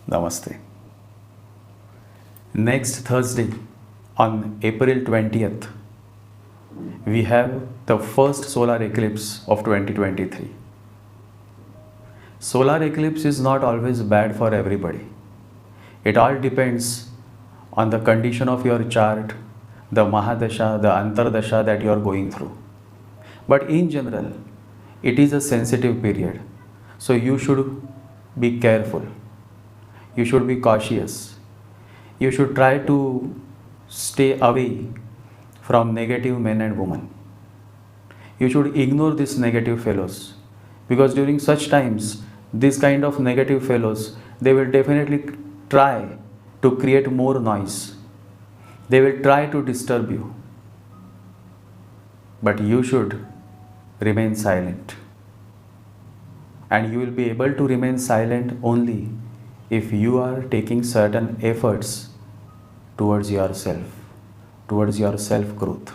Namaste. Next Thursday, on April 20th, we have the first solar eclipse of 2023. Solar eclipse is not always bad for everybody. It all depends on the condition of your chart, the mahadasha, the Antar Dasha that you are going through. But in general, it is a sensitive period. So you should be careful. You should be cautious. You should try to stay away from negative men and women. You should ignore these negative fellows, because during such times, these kind of negative fellows, they will definitely try to create more noise. They will try to disturb you. But you should remain silent. And you will be able to remain silent only if you are taking certain efforts towards yourself, towards your self-growth.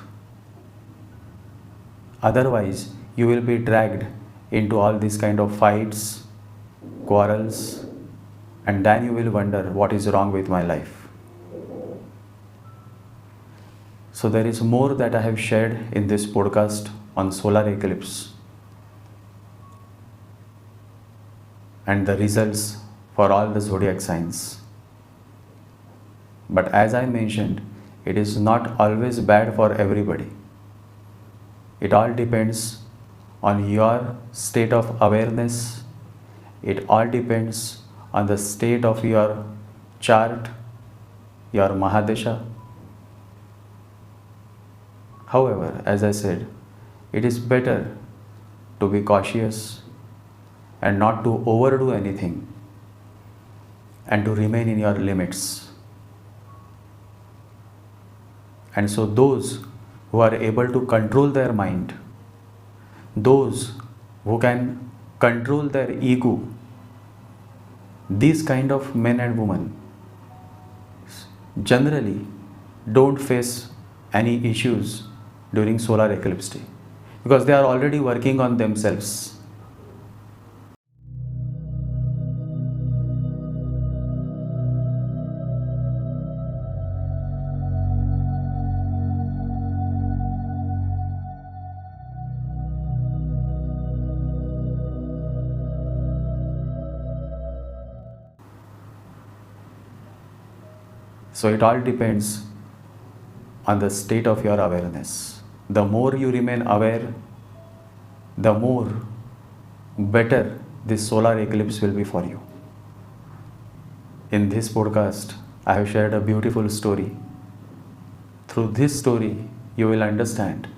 Otherwise, you will be dragged into all these kind of fights, quarrels, and then you will wonder what is wrong with my life. So there is more that I have shared in this podcast on solar eclipse and the results for all the zodiac signs. But as I mentioned, it is not always bad for everybody. It all depends on your state of awareness. It all depends on the state of your chart, your mahadasha. However, as I said, it is better to be cautious and not to overdo anything and to remain in your limits. And so those who are able to control their mind, those who can control their ego, these kind of men and women generally don't face any issues during solar eclipse day, because they are already working on themselves. So it all depends on the state of your awareness. The more you remain aware, the more better this solar eclipse will be for you. In this podcast, I have shared a beautiful story. Through this story, you will understand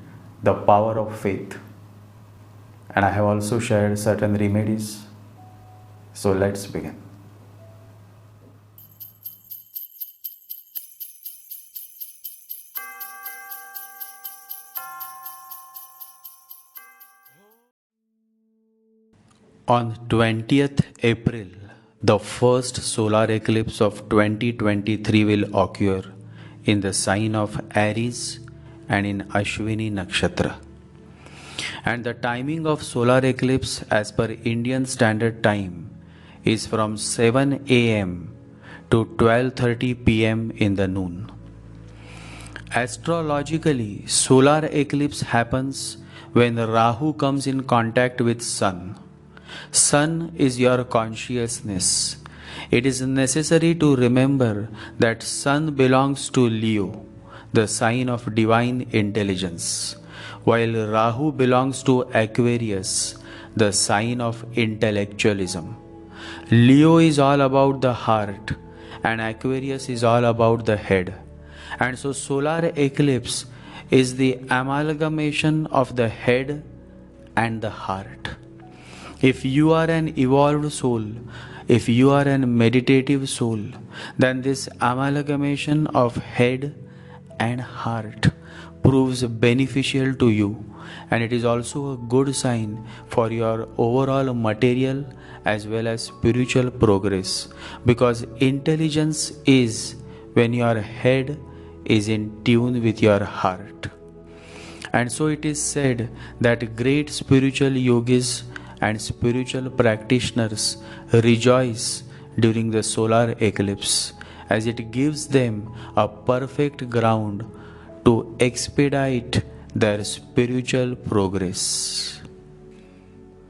the power of faith. And I have also shared certain remedies. So let's begin. On 20th April, the first solar eclipse of 2023 will occur in the sign of Aries and in Ashwini Nakshatra. And the timing of solar eclipse as per Indian Standard Time is from 7 am to 12:30 pm in the noon. Astrologically, solar eclipse happens when Rahu comes in contact with Sun. Sun is your consciousness. It is necessary to remember that Sun belongs to Leo, the sign of divine intelligence, while Rahu belongs to Aquarius, the sign of intellectualism. Leo is all about the heart and Aquarius is all about the head. And so solar eclipse is the amalgamation of the head and the heart. If you are an evolved soul, if you are a meditative soul, then this amalgamation of head and heart proves beneficial to you, and it is also a good sign for your overall material as well as spiritual progress, because intelligence is when your head is in tune with your heart. And so it is said that great spiritual yogis and spiritual practitioners rejoice during the solar eclipse, as it gives them a perfect ground to expedite their spiritual progress.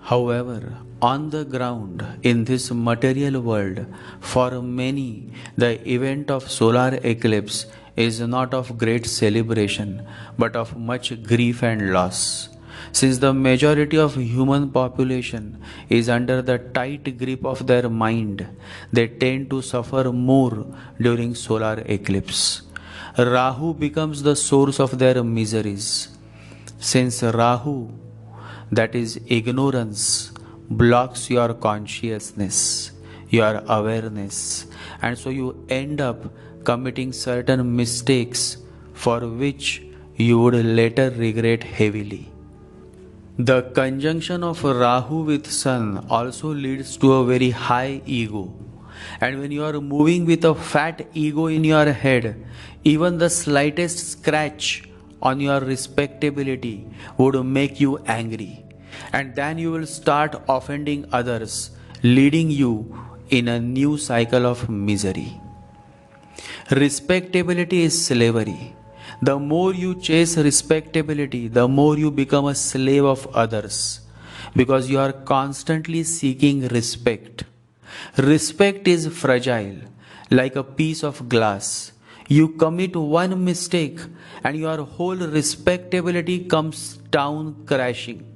However, on the ground in this material world, for many, the event of solar eclipse is not of great celebration but of much grief and loss. Since the majority of human population is under the tight grip of their mind, they tend to suffer more during solar eclipse. Rahu becomes the source of their miseries. Since Rahu, that is ignorance, blocks your consciousness, your awareness, and so you end up committing certain mistakes for which you would later regret heavily. The conjunction of Rahu with Sun also leads to a very high ego. And when you are moving with a fat ego in your head, even the slightest scratch on your respectability would make you angry. And then you will start offending others, leading you in a new cycle of misery. Respectability is slavery. The more you chase respectability, the more you become a slave of others, because you are constantly seeking respect. Respect is fragile, like a piece of glass. You commit one mistake and your whole respectability comes down crashing.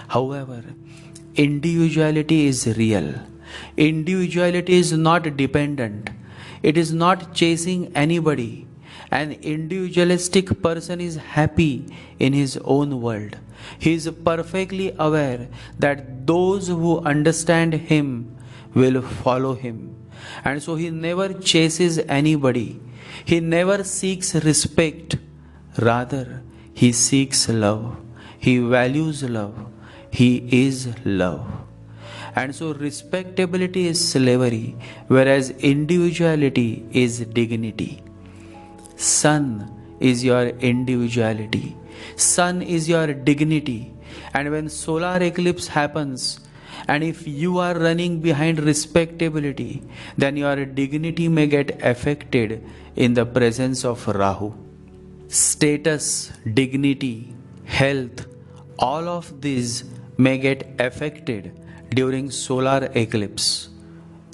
However, individuality is real. Individuality is not dependent. It is not chasing anybody. An individualistic person is happy in his own world. He is perfectly aware that those who understand him will follow him. And so he never chases anybody. He never seeks respect. Rather, he seeks love. He values love. He is love. And so respectability is slavery, whereas individuality is dignity. Sun is your individuality. Sun is your dignity. And when solar eclipse happens, and if you are running behind respectability, then your dignity may get affected in the presence of Rahu. Status, dignity, health, all of these may get affected during solar eclipse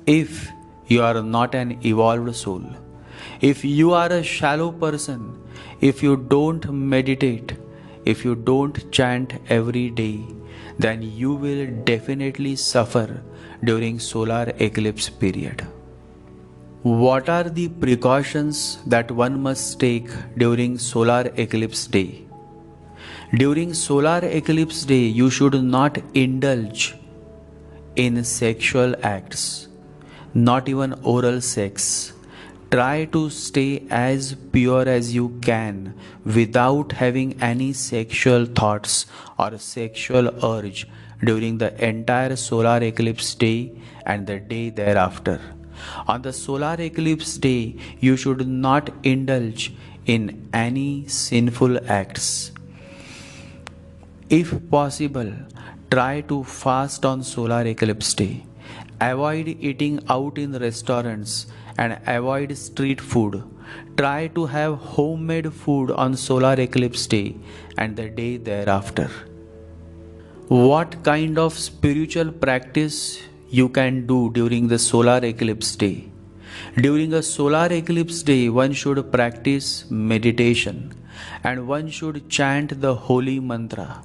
if you are not an evolved soul. If you are a shallow person, if you don't meditate, if you don't chant every day, then you will definitely suffer during solar eclipse period. What are the precautions that one must take during solar eclipse day? During solar eclipse day, you should not indulge in sexual acts, not even oral sex. Try to stay as pure as you can without having any sexual thoughts or sexual urge during the entire solar eclipse day and the day thereafter. On the solar eclipse day, you should not indulge in any sinful acts. If possible, try to fast on solar eclipse day. Avoid eating out in restaurants and avoid street food. Try to have homemade food on solar eclipse day and the day thereafter. What kind of spiritual practice you can do during the solar eclipse day? During a solar eclipse day, one should practice meditation and one should chant the holy mantra.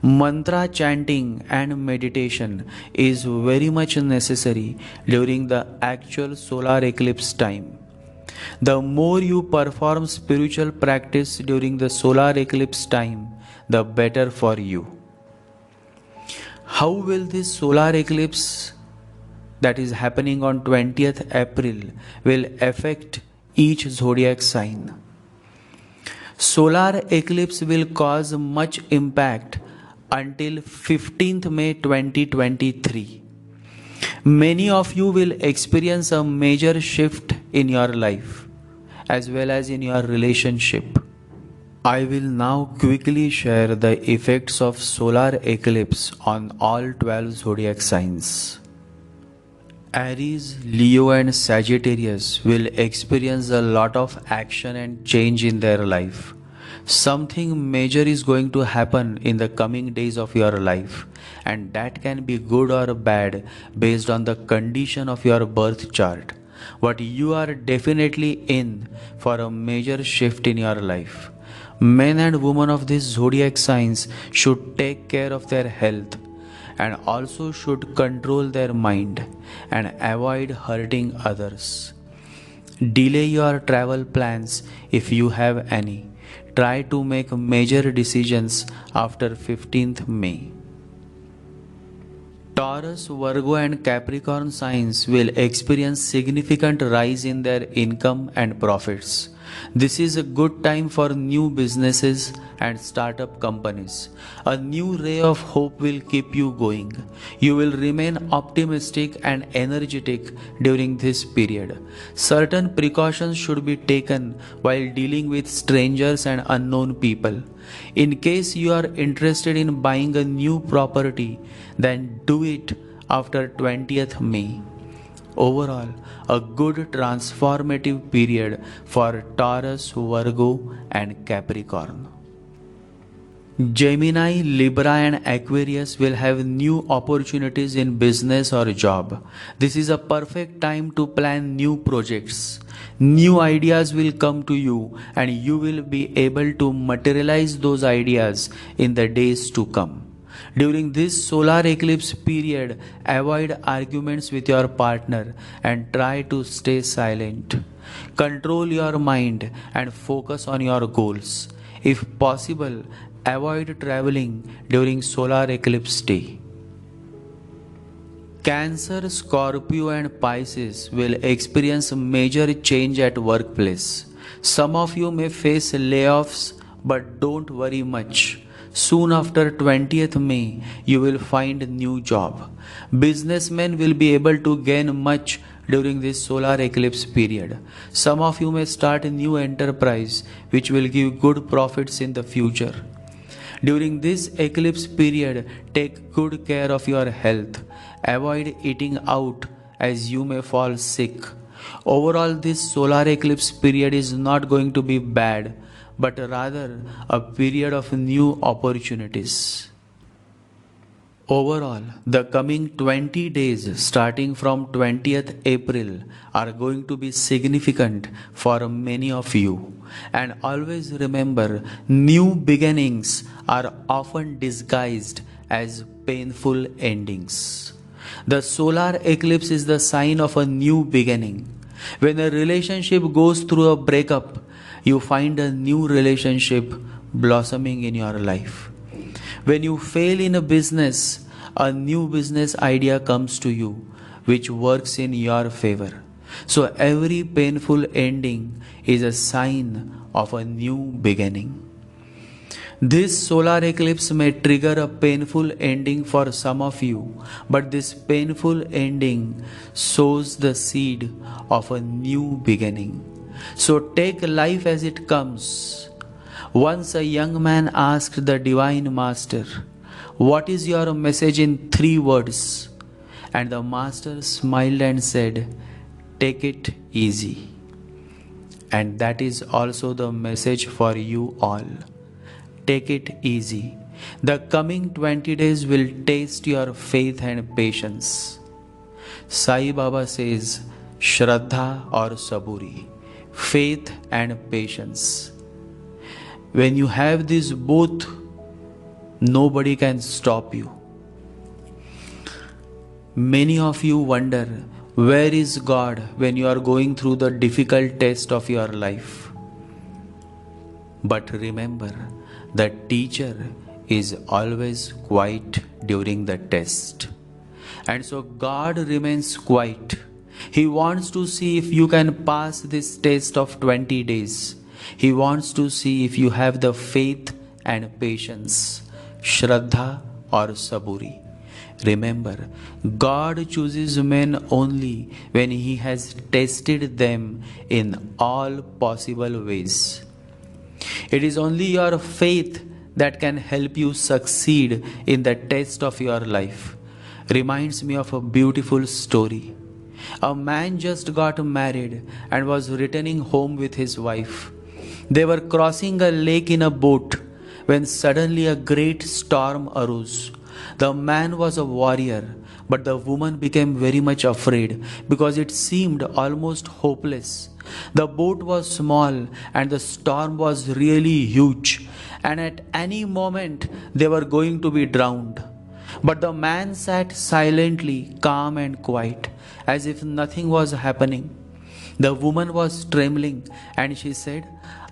Mantra chanting and meditation is very much necessary during the actual solar eclipse time. The more you perform spiritual practice during the solar eclipse time, the better for you. How will this solar eclipse that is happening on 20th April will affect each zodiac sign? Solar eclipse will cause much impact until 15th May 2023. Many of you will experience a major shift in your life as well as in your relationship. I will now quickly share the effects of solar eclipse on all 12 zodiac signs. Aries, Leo, and Sagittarius will experience a lot of action and change in their life. Something major is going to happen in the coming days of your life, and that can be good or bad based on the condition of your birth chart. But you are definitely in for a major shift in your life. Men and women of these zodiac signs should take care of their health and also should control their mind and avoid hurting others. Delay your travel plans if you have any. Try to make major decisions after 15th May. Taurus, Virgo and Capricorn signs will experience significant rise in their income and profits. This is a good time for new businesses and startup companies. A new ray of hope will keep you going. You will remain optimistic and energetic during this period. Certain precautions should be taken while dealing with strangers and unknown people. In case you are interested in buying a new property, then do it after 20th May. Overall, a good transformative period for Taurus, Virgo, and Capricorn. Gemini, Libra, and Aquarius will have new opportunities in business or job. This is a perfect time to plan new projects. New ideas will come to you, and you will be able to materialize those ideas in the days to come. During this solar eclipse period, avoid arguments with your partner and try to stay silent. Control your mind and focus on your goals. If possible, avoid traveling during solar eclipse day. Cancer, Scorpio and Pisces will experience major change at workplace. Some of you may face layoffs, but don't worry much. Soon after 20th May, you will find a new job. Businessmen will be able to gain much during this solar eclipse period. Some of you may start a new enterprise which will give good profits in the future. During this eclipse period, take good care of your health. Avoid eating out as you may fall sick. Overall, this solar eclipse period is not going to be bad, but rather a period of new opportunities. Overall, the coming 20 days starting from 20th April are going to be significant for many of you. And always remember, new beginnings are often disguised as painful endings. The solar eclipse is the sign of a new beginning. When a relationship goes through a breakup, you find a new relationship blossoming in your life. When you fail in a business, a new business idea comes to you which works in your favor. So every painful ending is a sign of a new beginning. This solar eclipse may trigger a painful ending for some of you, but this painful ending sows the seed of a new beginning. So take life as it comes. Once a young man asked the Divine Master, "What is your message in 3 words?" And the Master smiled and said, "Take it easy." And that is also the message for you all. Take it easy. The coming 20 days will taste your faith and patience. Sai Baba says, Shraddha or Saburi, faith and patience. When you have these both, nobody can stop you. Many of you wonder, where is God when you are going through the difficult test of your life? But remember, the teacher is always quiet during the test. And so God remains quiet. He wants to see if you can pass this test of 20 days. He wants to see if you have the faith and patience, Shraddha or Saburi. Remember, God chooses men only when He has tested them in all possible ways. It is only your faith that can help you succeed in the test of your life. Reminds me of a beautiful story. A man just got married and was returning home with his wife. They were crossing a lake in a boat when suddenly a great storm arose. The man was a warrior, but the woman became very much afraid because it seemed almost hopeless. The boat was small and the storm was really huge, and at any moment they were going to be drowned. But the man sat silently, calm and quiet, as if nothing was happening. The woman was trembling and she said,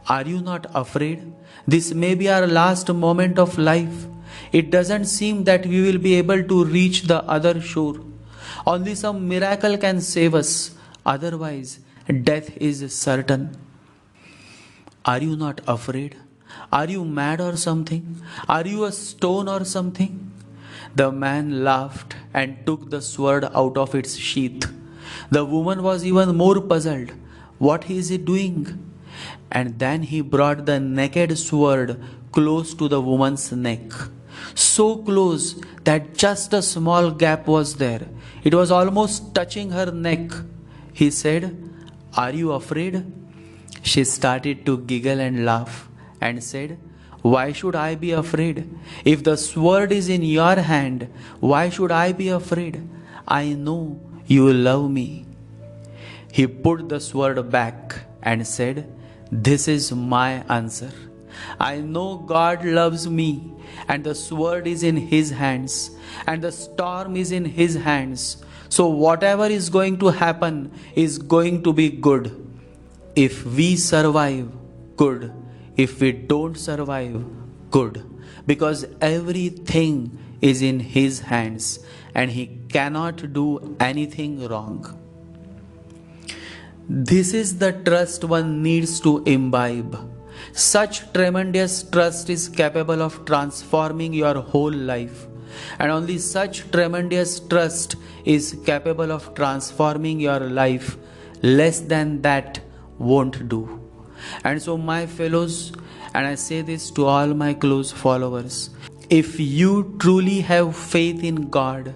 "Are you not afraid? This may be our last moment of life. It doesn't seem that we will be able to reach the other shore. Only some miracle can save us. Otherwise, death is certain. Are you not afraid? Are you mad or something? Are you a stone or something?" The man laughed and took the sword out of its sheath. The woman was even more puzzled. What is he doing? And then he brought the naked sword close to the woman's neck. So close that just a small gap was there. It was almost touching her neck. He said, "Are you afraid?" She started to giggle and laugh and said, "Why should I be afraid? If the sword is in your hand, why should I be afraid? I know you love me." He put the sword back and said, "This is my answer. I know God loves me, and the sword is in His hands, and the storm is in His hands. So whatever is going to happen is going to be good. If we survive, good. If we don't survive, good. Because everything is in His hands, and He cannot do anything wrong." This is the trust one needs to imbibe. Such tremendous trust is capable of transforming your whole life, and only such tremendous trust is capable of transforming your life. Less than that won't do. And so, my fellows, and I say this to all my close followers, if you truly have faith in God,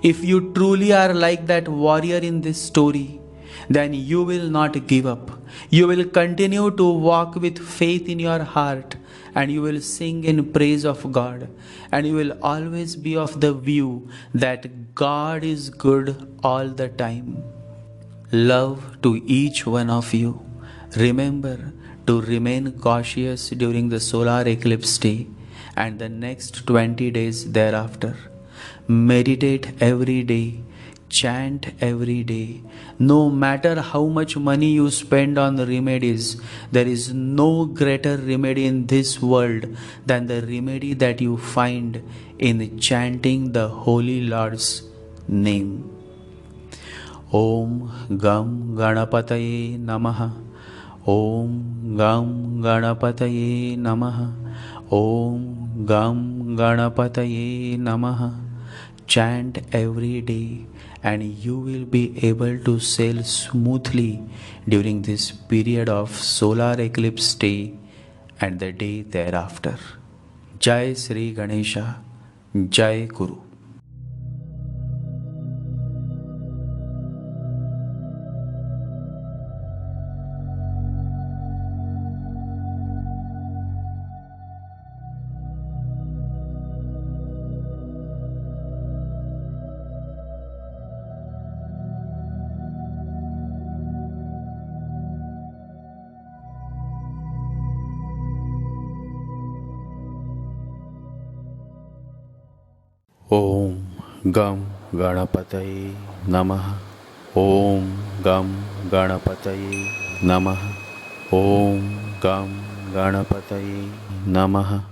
if you truly are like that warrior in this story, then you will not give up. You will continue to walk with faith in your heart, and you will sing in praise of God, and you will always be of the view that God is good all the time. Love to each one of you. Remember to remain cautious during the solar eclipse day and the next 20 days thereafter. Meditate every day. Chant every day. No matter how much money you spend on remedies, there is no greater remedy in this world than the remedy that you find in chanting the Holy Lord's name. Om Gam Ganapataye Namaha. Om Gam Ganapataye Namaha. Om Gam Ganapataye Namaha. Chant every day, and you will be able to sail smoothly during this period of solar eclipse day and the day thereafter. Jai Sri Ganesha, Jai Guru. Om Gam Ganapataye Namaha. Om Gam Ganapataye Namaha. Om Gam Ganapataye Namaha.